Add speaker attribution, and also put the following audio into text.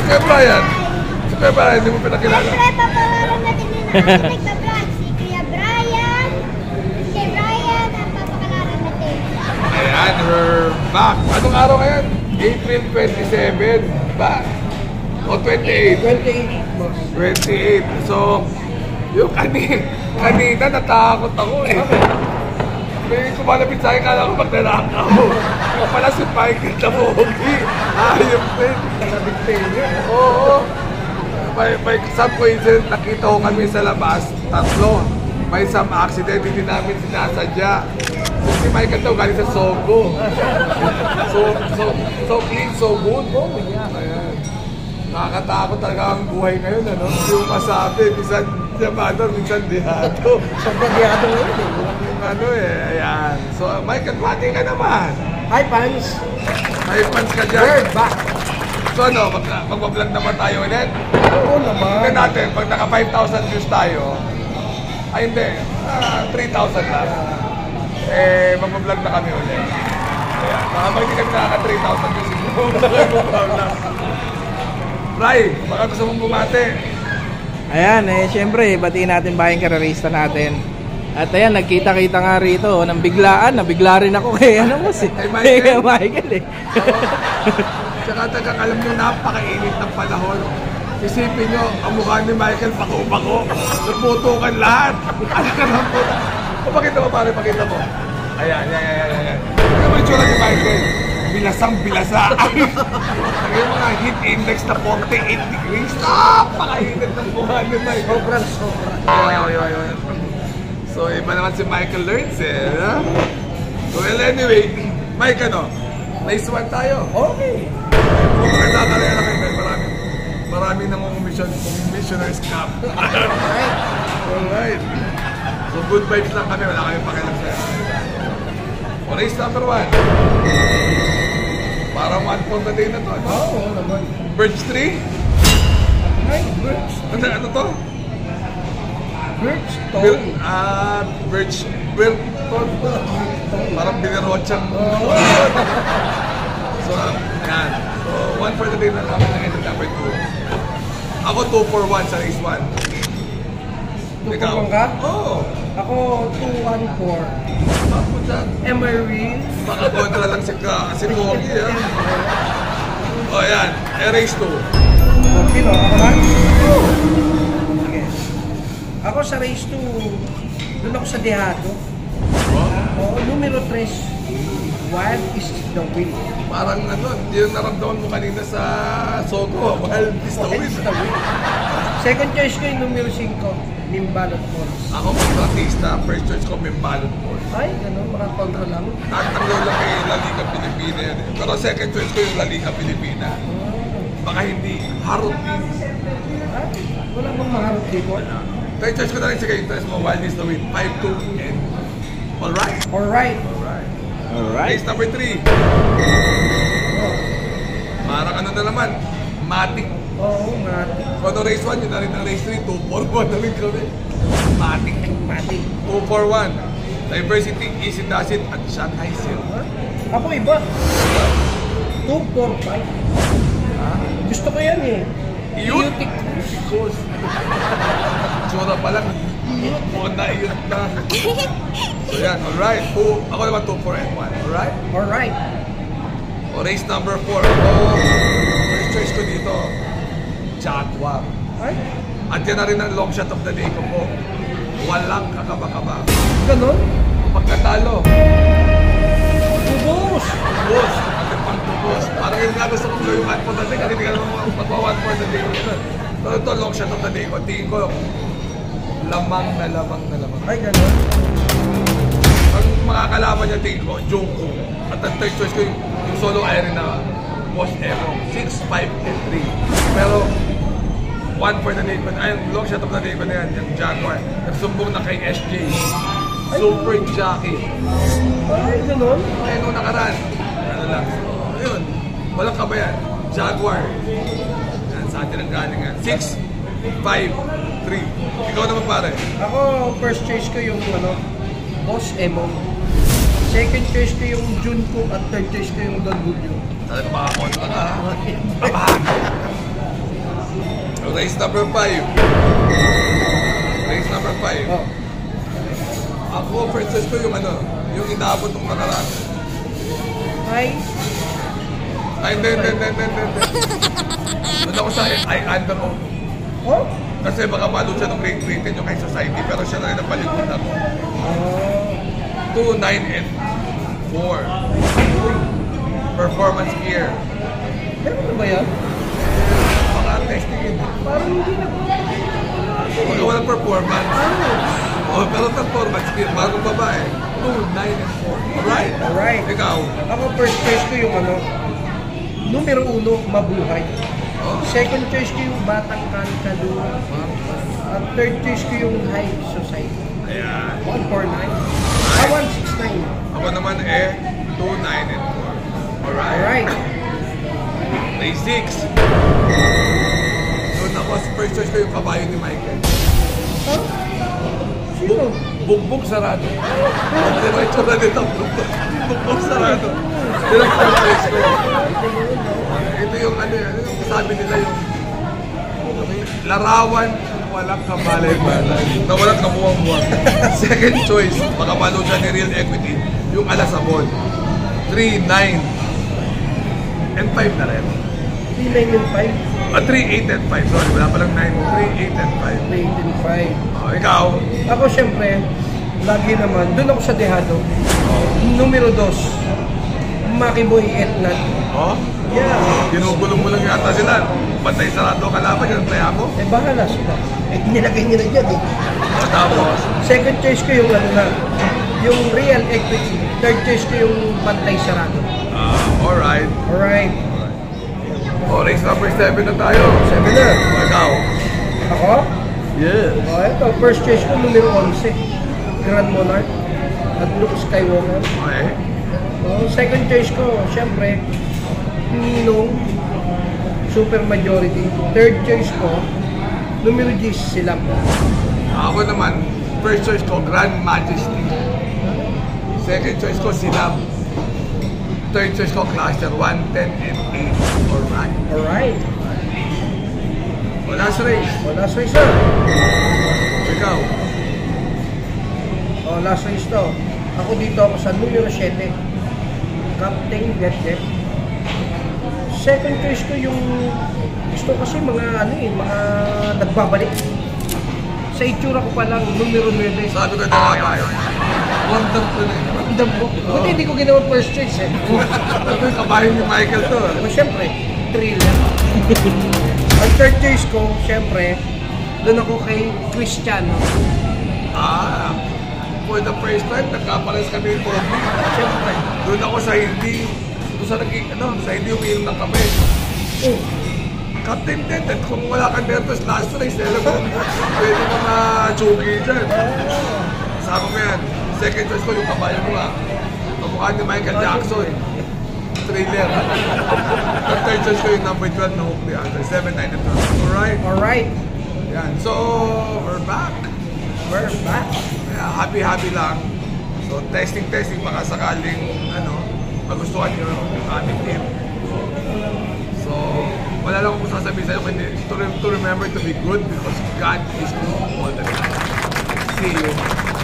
Speaker 1: Kuya Brian. Si Kuya Brian, hindi mo pinakilala.
Speaker 2: Siyempre, papalaran natin yung ating nagpa-vlog. Si Kuya Brian. Si Brian, ang papakalaran natin.
Speaker 1: Ayan, we're back. Anong araw ngayon? April 27 ba? O 28? 28. So, yung kanina natakot ako eh. May kumalapit sa akin, kala ko magnanakaw. Kaya pala si Michael na Pogi. Ayop din. Kalabit tayo. Oo. May some coincidence, nakita ko kami sa labas, tatlo. May some accident, hindi namin sinasadya. So, si Michael daw galing sa Sogo. So clean, so good. Ayan. Nakakatakot talaga ang buhay ngayon, ano? Hindi mo masabi, minsan yamador, minsan dihado.
Speaker 3: Sobrang diyado ngayon eh.
Speaker 1: Ano eh, ayan. So, Michael, pati ka naman.
Speaker 3: Hi, fans!
Speaker 1: May fans ka dyan.
Speaker 3: We're back!
Speaker 1: So ano, magbablog naman tayo ulit?
Speaker 3: Oo naman.
Speaker 1: Tingnan natin, pag naka 5,000 views tayo, ay hindi, 3,000 lang. Eh, magbablog na kami ulit. Ayan, baka hindi kami nakaka 3,000 views. Ray, baka gusto mong bumate.
Speaker 4: Ayan, syempre, batiin natin ba yung karerista natin. At ayan, nagkita-kita nga rito, nang biglaan, nabigla rin ako kay Michael eh.
Speaker 1: Tsaka alam nyo, napakainit ng panahon. Isipin nyo, ang mukha ni Michael pako-pako. Nagputukan lahat. Ano ka lang po? Pakita mo pare, pakita mo. Ayan. Ano mo yung tsura ni Michael? Bilasang-bilasa. Ang yung mga heat index na 48 degrees. Napakainit ng mukha ni Michael. Sobrang. So, iba naman si Michael Learns eh. So, well, anyway, Mike, ano? Nice one tayo.
Speaker 3: Okay.
Speaker 1: Kung maganda ka rin namin, marami nang missionaries camp. Alright. So, good vibes lang kami. Wala kami pakialam sa'yo. O, race number 1. Parang one for the day na to.
Speaker 3: Oo naman.
Speaker 1: Birch tree?
Speaker 3: Hi, Birch.
Speaker 1: Ano to?
Speaker 3: Birch Tone.
Speaker 1: Birch Tone. Parang binirotsang. So, yan. So, one for the day na namin na ito number 2. Ako 2 for 1 sa race 1.
Speaker 3: 2 for 1 ka?
Speaker 1: Oo.
Speaker 3: Ako 2-1-4.
Speaker 1: Ako dyan.
Speaker 3: Am I real?
Speaker 1: Baka kontra lang si Pogi, ha? O, yan. Race 2.
Speaker 3: Okay, no? Ako na?
Speaker 1: Oo.
Speaker 3: Sige. Ako sa race 2, doon ako sa Dehado. Oo, numero 3. Wild is the wind.
Speaker 1: Parang ano, yung naramdaman mo kanina sa Sogo, wild is the wind.
Speaker 3: Second choice ko yung numero 5, Mimbalot Falls.
Speaker 1: Ako kontratista, first choice ko Mimbalot Falls.
Speaker 3: Ay, gano'n, mga kontra lang.
Speaker 1: Tatanggaw lang kay La Liga Pilipina yan eh. Pero second choice ko yung La Liga Pilipina. Baka hindi, harot din.
Speaker 3: Ay, wala bang maharap dito?
Speaker 1: Third choice ko na rin sa kayo, interest mo, wild is the wind, 5-2 and alright.
Speaker 3: Alright.
Speaker 1: Race number 3. Parang ano na naman, Matic.
Speaker 3: Oo, Matic.
Speaker 1: Kung race 1, yun na rin ang race 3, 2-4-1 na rin kami. Matic. 2-4-1. Diversity, Easy Dasit, at Shanghai Silver.
Speaker 3: Ako iba. 2-4-5. Gusto ko yan eh.
Speaker 1: Iyot? Because tsura pa lang, mukhang na-iyot na. So yan, alright. Ako naman 2-4-1, alright?
Speaker 3: Alright.
Speaker 1: O race number 4. First choice ko dito, Jaguar.
Speaker 3: Ay,
Speaker 1: At yan na rin ang long shot of the day ko po. Walang kakaba-kaba.
Speaker 3: ganon.
Speaker 1: Pagkatalo,
Speaker 3: Ubus.
Speaker 1: boss, ang pang-tubos. Parang yung nga gusto kong gawin one for the day, kasi hindi ka naman magwa-one for the day. Pero ito, long shot of the day ko. Tingin ko, lamang na lamang.
Speaker 3: Ay, ganon.
Speaker 1: Ang mga kalaban niya, tingin ko, Jungkook. At ang third choice ko yung solo iron na Boss Evo. 6, 5, and 3. Pero, one for the day ko. Ay, long shot of the day ko na yan, yung Jaguar. Nagsumbong na kay SJ. Super Jockey.
Speaker 3: Ay, ganon.
Speaker 1: Ay, nung nakaraan. Ano lang. So, ayun. Walang kabayan. Jaguar. Yan, sa atin ang galing yan. 6, 5, 3. Ikaw naman pare.
Speaker 3: Ako, first choice ko yung Boss Emo. Second choice ko yung Junko at third choice ko yung Don Julio.
Speaker 1: Talagang makakontra ka. Abahan. Race number 5. Race number 5.
Speaker 3: Oh.
Speaker 1: Ako, first choice ko yung ano, yung inaabot ng nakaraan.
Speaker 3: Ay,
Speaker 1: Ay, hindi. Doon ako sa I under o.
Speaker 3: oh?
Speaker 1: Kasi baka malo siya ng Great Britain yung high society, pero siya na rin ang paligutan. 2, 9, and 4. Performance gear.
Speaker 3: Meron na ba yan?
Speaker 1: Mga testing yun.
Speaker 3: Parang hindi na.
Speaker 1: Pagka walang performance. Oh, pero performance gear, bagong babae. 2, 9, and 4. Alright?
Speaker 3: Alright.
Speaker 1: Ikaw?
Speaker 3: Ako first choice ko yung ano, numero 1, mabuhay.
Speaker 1: Oh.
Speaker 3: Second choice ko yung batang kalkalo. At third choice ko yung high society.
Speaker 1: Ayan.
Speaker 3: 149. 169.
Speaker 1: Ako naman 2, 9, and 4. Alright?
Speaker 3: Alright.
Speaker 1: Race 6. Doon ako, first choice ko yung kabayo ni Michael.
Speaker 3: Huh? Sino?
Speaker 1: Bugbog sarado. Diretso na dito. Bugbog sarado. Director choice ko. Ito yung ano yung sabi nila yung larawan walang kabalay-balay. Na walang kamuwang-muwang. Second choice, baka malo siya ni Real Equity, yung Alasabon. 3, 9, and 5 na rin.
Speaker 3: 3, 9, and 5.
Speaker 1: 3, 8, and 5. Sorry, wala palang 9. 3, 8, and 5.
Speaker 3: 3, 8, and 5.
Speaker 1: Oh, ikaw?
Speaker 3: Ako syempre, lagi naman, doon ako sa dehado. Numero 2, Makiboy Etnan.
Speaker 1: Oh?
Speaker 3: Yeah.
Speaker 1: Ginugulo mo lang yata sila. Pantay sarado ang kalaban, yung playa mo.
Speaker 3: Eh bahala sila. Eh nilagay nila dyan eh.
Speaker 1: O tapos,
Speaker 3: Second choice ko yung ano na, yung Real Equity. Third choice ko yung Pantay Sarado.
Speaker 1: alright.
Speaker 3: Alright.
Speaker 1: O, race number 7 na tayo.
Speaker 3: 7 na.
Speaker 1: O, ikaw?
Speaker 3: Ako?
Speaker 1: Yes.
Speaker 3: O ito, first choice ko numero 11. Grand Monarch. At Luke Skywalker.
Speaker 1: Okay.
Speaker 3: O, second choice ko, syempre, Ninong. Super Majority. Third choice ko, numero 10 sila po.
Speaker 1: Ako naman, first choice ko, Grand Majesty. Second choice ko, Sinam. Third choice ko, Cluster 1, 10, and 8. Alright.
Speaker 3: Alright.
Speaker 1: O, last race.
Speaker 3: O, last race na.
Speaker 1: Ikaw?
Speaker 3: O, last race to. Ako dito ako sa numero 7. Captain Get. Second choice ko yung gusto kasi mga ano eh, mga nagbabalik. Sa itsura ko pa lang, numero 9.
Speaker 1: Sabi ko na tayo. Wonderful eh.
Speaker 3: Ramdam ko. Buti hindi ko ginawa first choice eh.
Speaker 1: Sabi ko, kabahin ni Michael to.
Speaker 3: O syempre, thriller. Ang third choice ko, syempre, doon ako kay Cristiano.
Speaker 1: For the first time, nagkapares kami yung Bobby.
Speaker 3: Syempre.
Speaker 1: Doon ako sa hindi, doon sa sa hindi umiinom ng kape.
Speaker 3: Oh,
Speaker 1: Captain Dead, kung wala kang Dertos last race, alam mo, pwede mo ma-chugi dyan. Sama mo yan. Second choice ko yung kabayo mo nga. Kamukha ni Michael Jackson. Thriller. Ang third choice ko yung number 12 na hook ni Andre. 7, 9, and 12. Alright?
Speaker 3: alright.
Speaker 1: Yan. So, we're back.
Speaker 3: We're back.
Speaker 1: Happy lang. So, testing, baka sakaling, magustuhan nyo yung aming team. So, wala lang akong sasabihin sa'yo, kundi to remember to be good because God is good all the time. See you.